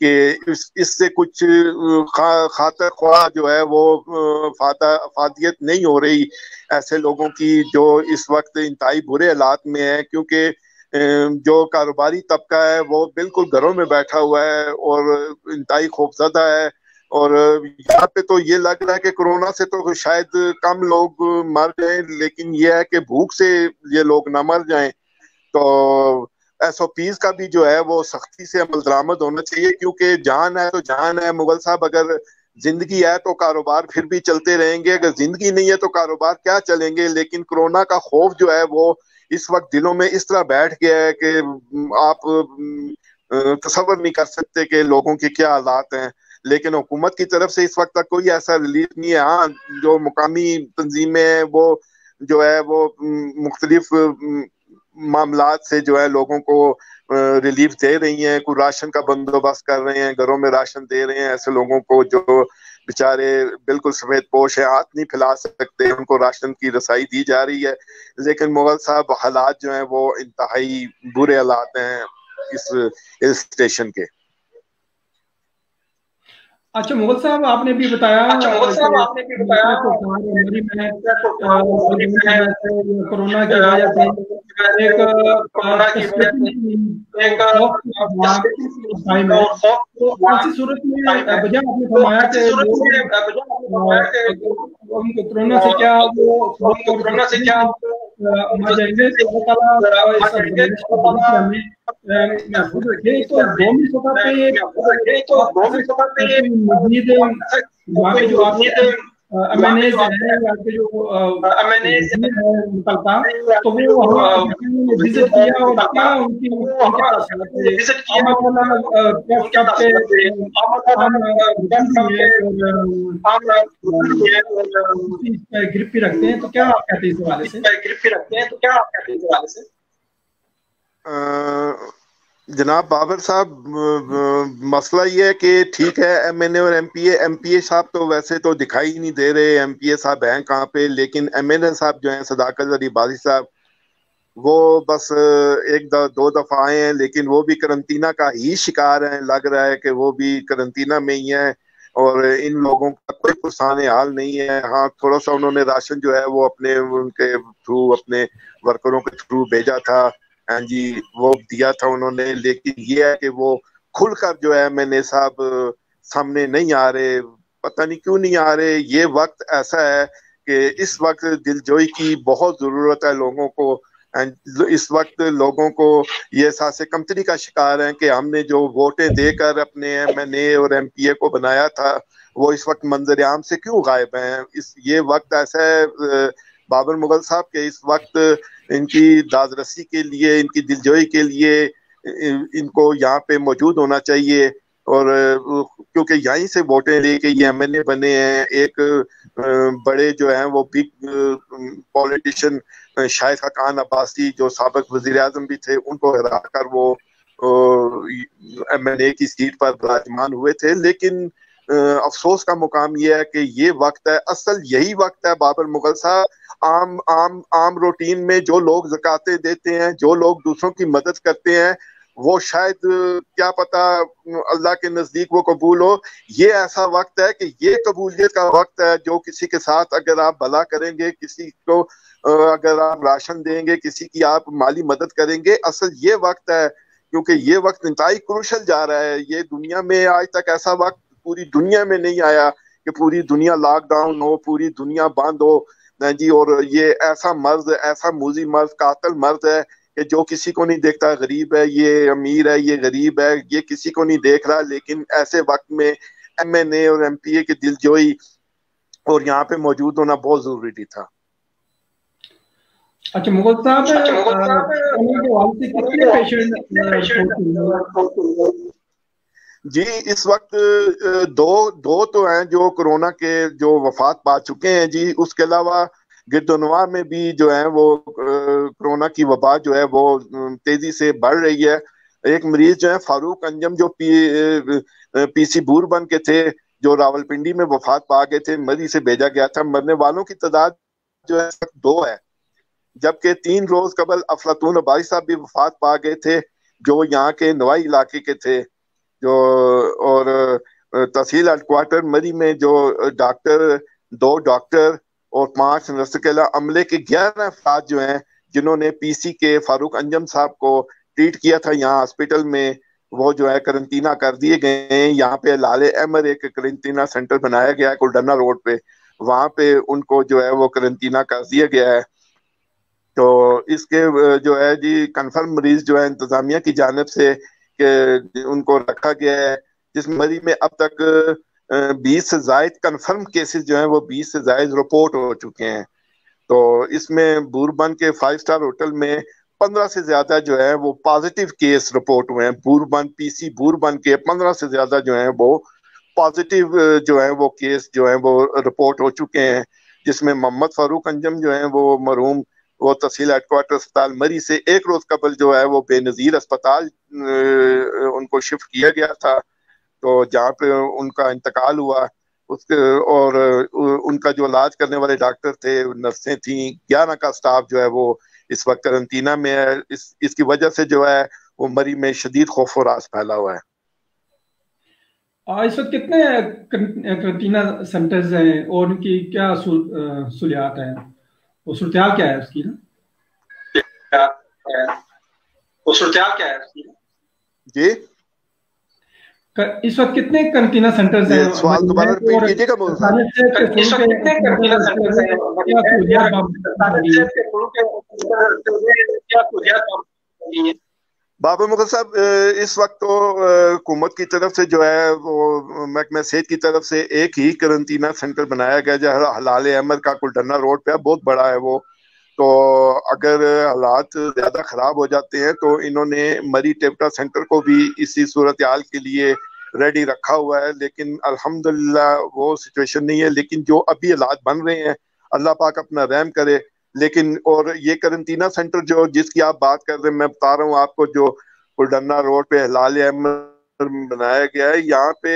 کہ اس سے کچھ خاطر خواہ جو ہے وہ افادیت نہیں ہو رہی ایسے لوگوں کی جو اس وقت انتہائی برے حالات میں ہے، کیونکہ جو کاروباری طبقہ ہے وہ بالکل گھروں میں بیٹھا ہوا ہے اور انتہائی خوفزدہ ہے. اور یہاں پہ تو یہ لگ رہا ہے کہ کورونا سے تو شاید کم لوگ مر جائیں، لیکن یہ ہے کہ بھوک سے یہ لوگ نہ مر جائیں. تو ایس او پیز کا بھی جو ہے وہ سختی سے عمل درآمد ہونا چاہیے، کیونکہ جان ہے تو جان ہے. مغل صاحب، اگر زندگی ہے تو کاروبار پھر بھی چلتے رہیں گے، اگر زندگی نہیں ہے تو کاروبار کیا چلیں گے. لیکن کورونا کا خوف جو ہے وہ اس وقت دلوں میں اس طرح بیٹھ گیا ہے کہ آپ تصور نہیں کر سکتے کہ لوگوں کے کیا حالات ہیں. لیکن حکومت کی طرف سے اس وقت تک کوئی ایسا ریلیف نہیں ہے. ہاں، جو مقامی تنظیمیں ہیں وہ جو ہے وہ مختلف معاملات سے جو ہے لوگوں کو ریلیف دے رہی ہیں، کوئی راشن کا بندوبست کر رہے ہیں، گھروں میں راشن دے رہے ہیں ایسے لوگوں کو جو بیچارے بالکل سفید پوش ہیں، ہاتھ نہیں پھیلا سکتے، ان کو راشن کی رسائی دی جا رہی ہے. لیکن مغل صاحب حالات جو ہیں وہ انتہائی برے حالات ہیں اس ہل اسٹیشن کے. اچھا مغل صاحب، آپ نے بھی بتایا کورونا کی وجہ سے ایک ایسی صورت میں بجا آپ نے فرمایا کہ کورونا سے کیا محفوظ رکھے. تو قومی سطح پہ مزید جو آپ ایم این ایز نکلتا تو وہ وزٹ کیا اور کیا ان کی گرفت رکھتے ہیں. تو کیا آپ کہتے ہیں اس حوالے سے؟ جناب بابر صاحب، مسئلہ یہ ہے کہ ٹھیک ہے ایم این اے اور ایم پی اے صاحب تو ویسے تو دکھائی ہی نہیں دے رہے، ایم پی اے صاحب ہیں کہاں پہ. لیکن ایم این اے صاحب جو ہیں صداقت علی بازی صاحب، وہ بس ایک دو دفعہ آئے ہیں، لیکن وہ بھی قرنطینہ کا ہی شکار ہیں. لگ رہا ہے کہ وہ بھی قرنطینہ میں ہی ہیں اور ان لوگوں کا کوئی پرسان حال نہیں ہے. ہاں، تھوڑا سا انہوں نے راشن جو ہے وہ اپنے ان کے تھرو اپنے ورکروں کے تھرو بھیجا تھا، ہاں جی، وہ دیا تھا انہوں نے. لیکن یہ ہے کہ وہ کھل کر جو ہے میں نے صاحب سامنے نہیں آ رہے. پتہ نہیں کیوں نہیں آ رہے. یہ وقت ایسا ہے کہ اس وقت دلجوئی کی بہت ضرورت ہے لوگوں کو. اس وقت لوگوں کو یہ احساس کمتری کا شکار ہیں کہ ہم نے جو ووٹیں دے کر اپنے ایم این اے اور ایم پی اے کو بنایا تھا وہ اس وقت منظر عام سے کیوں غائب ہیں. یہ وقت ایسا ہے بابر مغل صاحب کے اس وقت ان کی دادرسی کے لیے، ان کی دلجوئی کے لیے ان کو یہاں پہ موجود ہونا چاہیے. اور کیونکہ یہیں سے ووٹیں لے کے یہ ایم این اے بنے ہیں. ایک بڑے جو ہیں وہ بگ پولیٹیشین شاہد خاقان عباسی جو سابق وزیر اعظم بھی تھے، ان کو ہرا کر وہ ایم این اے کی سیٹ پر براجمان ہوئے تھے. لیکن افسوس کا مقام یہ ہے کہ یہ وقت ہے، اصل یہی وقت ہے بابر مغل صاحب. عام روٹین میں جو لوگ زکاتیں دیتے ہیں، جو لوگ دوسروں کی مدد کرتے ہیں، وہ شاید کیا پتا اللہ کے نزدیک وہ قبول ہو. یہ ایسا وقت ہے کہ یہ قبولیت کا وقت ہے. جو کسی کے ساتھ اگر آپ بھلا کریں گے، کسی کو اگر آپ راشن دیں گے، کسی کی آپ مالی مدد کریں گے، اصل یہ وقت ہے. کیونکہ یہ وقت انتہائی کروشل جا رہا ہے. یہ دنیا میں آج تک ایسا وقت پوری دنیا میں نہیں آیا کہ پوری دنیا لاک ڈاؤن ہو، پوری دنیا بند ہو جی. اور یہ ایسا مرض، ایسا موذی مرض، قاتل مرض ہے کہ جو کسی کو نہیں دیکھتا. غریب ہے، یہ امیر ہے، یہ غریب ہے، یہ کسی کو نہیں دیکھ رہا. لیکن ایسے وقت میں ایم این اے اور ایم پی اے کی دلجوئی اور یہاں پہ موجود ہونا بہت ضروری تھا. اچھا مغل صاحب، جی اس وقت دو تو ہیں جو کورونا کے جو وفات پا چکے ہیں جی. اس کے علاوہ گردنوا میں بھی جو ہیں وہ کورونا کی وبا جو ہے وہ تیزی سے بڑھ رہی ہے. ایک مریض جو ہے فاروق انجم جو پی سی بور بن کے تھے، جو راول پنڈی میں وفات پا گئے تھے، مری سے بھیجا گیا تھا. مرنے والوں کی تعداد جو ہے 2 ہے، جبکہ 3 روز قبل افلاطون عباسی صاحب بھی وفات پا گئے تھے جو یہاں کے نوائی علاقے کے تھے. جو اور تحصیل ہیڈ کوارٹر مری میں جو ڈاکٹر 2 ڈاکٹر اور 5 نرس کے عملے کے 11 افراد جو ہیں جنہوں نے پی سی کے فاروق انجم صاحب کو ٹریٹ کیا تھا یہاں ہاسپٹل میں، وہ جو ہے کرنٹینہ کر دیے گئے ہیں. یہاں پہ لال احمد ایک کرنٹینہ سینٹر بنایا گیا ہے کلڈنا روڈ پہ، وہاں پہ ان کو جو ہے وہ کرنٹینہ کر دیا گیا ہے. تو اس کے جو ہے جی کنفرم مریض جو ہے انتظامیہ کی جانب سے کہ ان کو رکھا گیا ہے، جس مری میں اب تک 20 سے زائد کنفرم کیسز جو ہیں وہ 20 سے زائد رپورٹ ہو چکے ہیں. تو اس میں بوربن کے 5 اسٹار ہوٹل میں 15 سے زیادہ جو ہے وہ پازیٹیو کیس رپورٹ ہوئے ہیں. بوربن پی سی بوربن کے 15 سے زیادہ جو ہیں وہ پازیٹیو جو ہیں وہ کیس جو ہیں وہ رپورٹ ہو چکے ہیں، جس میں محمد فاروق انجم جو ہیں وہ مرحوم وہ تحصیل ہیڈ کوارٹر اسپتال مری سے 1 روز قبل جو ہے وہ بے نظیر اسپتال ان کو شفٹ کیا گیا تھا، تو جہاں پہ ان کا انتقال ہوا. اس کے اور ان کا جو علاج کرنے والے ڈاکٹر تھے، نرسیں تھیں، 11 کا سٹاف جو ہے وہ اس وقت کرنٹینہ میں ہے. اس کی وجہ سے جو ہے وہ مری میں شدید خوف و راز پھیلا ہوا ہے. اس وقت کتنے کرنٹینہ سینٹرز ہیں اور ان کی کیا سہولیات ہیں، وہ صورتحال کیا ہے اس کی جی اس وقت کتنے کرنٹینہ سینٹرز ہیں؟ سوال دوبارہ ریپیٹ کیجیے گا مولانا صاحب. بابر مغل صاحب، اس وقت تو حکومت کی طرف سے جو ہے وہ محکمہ صحت کی طرف سے ایک ہی کرنٹینہ سینٹر بنایا گیا جو حلال احمد کا کلڈنا روڈ پہ، بہت بڑا ہے وہ. تو اگر حالات زیادہ خراب ہو جاتے ہیں تو انہوں نے مری ٹیپٹا سینٹر کو بھی اسی صورتحال کے لیے ریڈی رکھا ہوا ہے، لیکن الحمدللہ وہ سچویشن نہیں ہے. لیکن جو ابھی حالات بن رہے ہیں اللہ پاک اپنا رحم کرے. لیکن اور یہ کرنٹینہ سینٹر جو جس کی آپ بات کر رہے ہیں، میں بتا رہا ہوں آپ کو، جو کلڈنا روڈ پہ حلال احمد بنایا گیا ہے، یہاں پہ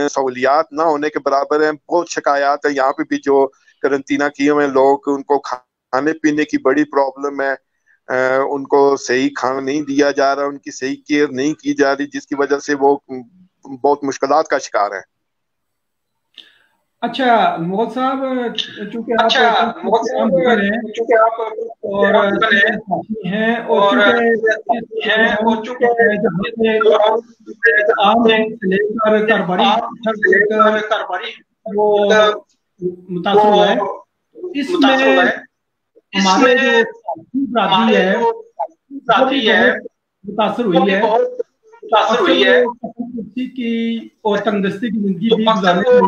سہولیات نہ ہونے کے برابر ہیں. بہت شکایات ہیں یہاں پہ بھی، جو کرنٹینہ کیے ہوئے لوگ ان کو کھانے پینے کی بڑی پرابلم ہے، ان کو صحیح کھانا نہیں دیا جا رہا، ان کی صحیح کیئر نہیں کی جا رہی، جس کی وجہ سے وہ بہت مشکلات کا شکار ہیں. اچھا مغل صاحب، چونکہ آپ ہیں اور ہیں اور کاروباری وہ متاثر ہوا ہے. اس میں ہمارے جو برادری ہے متاثر ہوئی ہے کی اور تندرستی کی زندگی بھی گزارنے کے لیے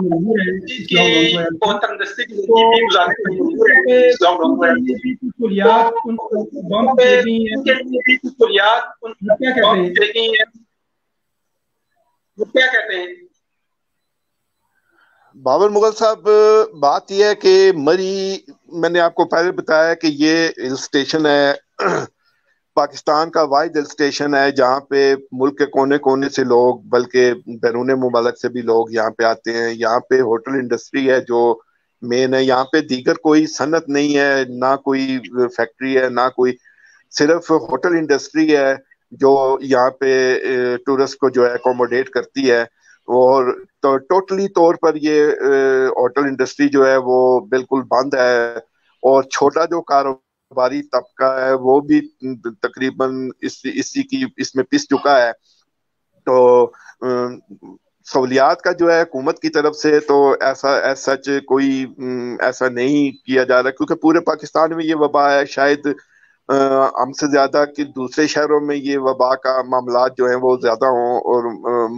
مجبور ہے. بابر مغل صاحب، بات یہ ہے کہ مری، میں نے آپ کو پہلے بتایا کہ یہ ہل اسٹیشن ہے، پاکستان کا واحد ہل اسٹیشن ہے جہاں پہ ملک کے کونے کونے سے لوگ، بلکہ بیرون ممالک سے بھی لوگ یہاں پہ آتے ہیں. یہاں پہ ہوٹل انڈسٹری ہے جو مین ہے. یہاں پہ دیگر کوئی صنعت نہیں ہے، نہ کوئی فیکٹری ہے، نہ کوئی، صرف ہوٹل انڈسٹری ہے جو یہاں پہ ٹورسٹ کو جو ہے اکوموڈیٹ کرتی ہے. اور تو ٹوٹلی طور پر یہ ہوٹل انڈسٹری جو ہے وہ بالکل بند ہے، اور چھوٹا جو کاروباری طبقہ ہے وہ بھی تقریباً اس میں پس چکا ہے. تو سہولیات کا جو ہے حکومت کی طرف سے تو ایسا سچ کوئی ایسا نہیں کیا جا رہا، کیونکہ پورے پاکستان میں یہ وبا ہے. شاید ہم سے زیادہ کہ دوسرے شہروں میں یہ وبا کا معاملات جو ہیں وہ زیادہ ہوں اور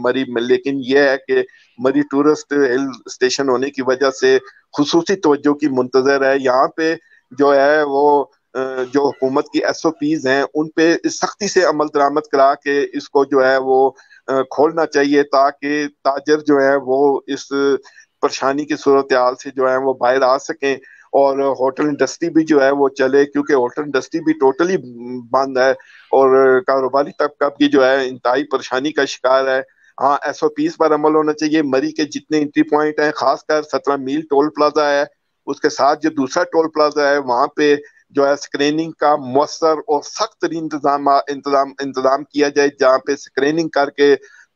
مری میں، لیکن یہ ہے کہ مری ٹورسٹ ہل اسٹیشن ہونے کی وجہ سے خصوصی توجہ کی منتظر ہے. یہاں پہ جو ہے وہ جو حکومت کی ایس او پیز ہیں ان پہ سختی سے عمل درآمد کرا کے اس کو جو ہے وہ کھولنا چاہیے، تاکہ تاجر جو ہے وہ اس پریشانی کی صورتحال سے جو ہے وہ باہر آ سکیں، اور ہوٹل انڈسٹری بھی جو ہے وہ چلے، کیونکہ ہوٹل انڈسٹری بھی ٹوٹلی بند ہے اور کاروباری طبقہ بھی جو ہے انتہائی پریشانی کا شکار ہے. ہاں، ایس او پیز پر عمل ہونا چاہیے. مری کے جتنے انٹری پوائنٹ ہیں، خاص کر 17 میل ٹول پلازا ہے، اس کے ساتھ جو دوسرا ٹول پلازا ہے وہاں پہ جو ہے اسکریننگ کا مؤثر اور سخت ترین انتظام کیا جائے، جہاں پہ اسکریننگ کر کے